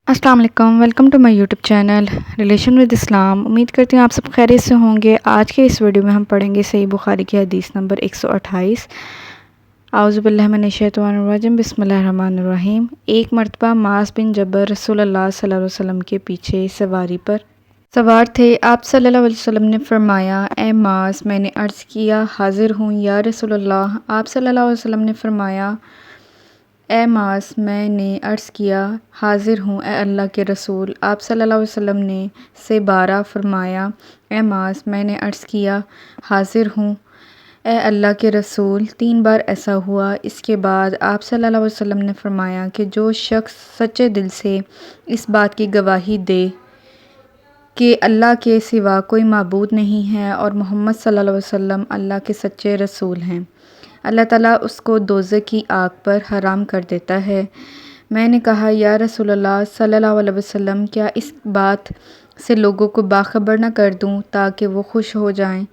السلام علیکم، welcome to my YouTube channel relation with Islam. امید کرتی ہوں آپ سب خیریت سے ہوں گے۔ آج کے اس ویڈیو میں ہم پڑھیں گے صحیح بخاری کی حدیث نمبر 128۔ اعوذ باللہ من الشیطان الرجیم، بسم اللہ الرحمن الرحیم۔ ایک مرتبہ معاذ بن جبل رسول اللہ صلی اللہ علیہ وسلم کے پیچھے سواری پر سوار تھے۔ آپ صلی اللہ علیہ وسلم نے فرمایا، اے معاذ، میں نے عرض کیا، حاضر ہوں یا رسول اللہ۔ آپ صلی اللہ علیہ وسلم نے فرمایا، اے معاذ، میں نے عرض کیا، حاضر ہوں اے اللہ کے رسول۔ آپ صلی اللہ علیہ وسلم نے سے بارہ فرمایا، اے معاذ، میں نے عرض کیا، حاضر ہوں اے اللہ کے رسول۔ 3 بار ایسا ہوا۔ اس کے بعد آپ صلی اللہ علیہ وسلم نے فرمایا کہ جو شخص سچے دل سے اس بات کی گواہی دے کہ اللہ کے سوا کوئی معبود نہیں ہے اور محمد صلی اللہ علیہ وسلم اللہ کے سچے رسول ہیں، اللہ تعالیٰ اس کو دوزخ کی آگ پر حرام کر دیتا ہے۔ میں نے کہا، یا رسول اللہ صلی اللہ علیہ وسلم، کیا اس بات سے لوگوں کو باخبر نہ کر دوں تاکہ وہ خوش ہو جائیں؟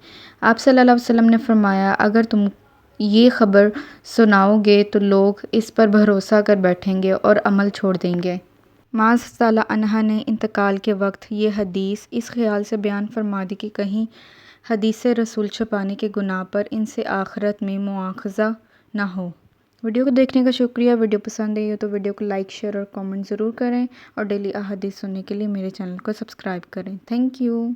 آپ صلی اللہ علیہ وسلم نے فرمایا، اگر تم یہ خبر سناؤ گے تو لوگ اس پر بھروسہ کر بیٹھیں گے اور عمل چھوڑ دیں گے۔ معاذ رضی اللہ عنہ نے انتقال کے وقت یہ حدیث اس خیال سے بیان فرما دی کہ کہیں حدیث رسول چھپانے کے گناہ پر ان سے آخرت میں مواخذہ نہ ہو۔ ویڈیو کو دیکھنے کا شکریہ۔ ویڈیو پسند آئی ہو تو ویڈیو کو لائک، شیئر اور کامنٹ ضرور کریں، اور ڈیلی احادیث سننے کے لیے میرے چینل کو سبسکرائب کریں۔ Thank you.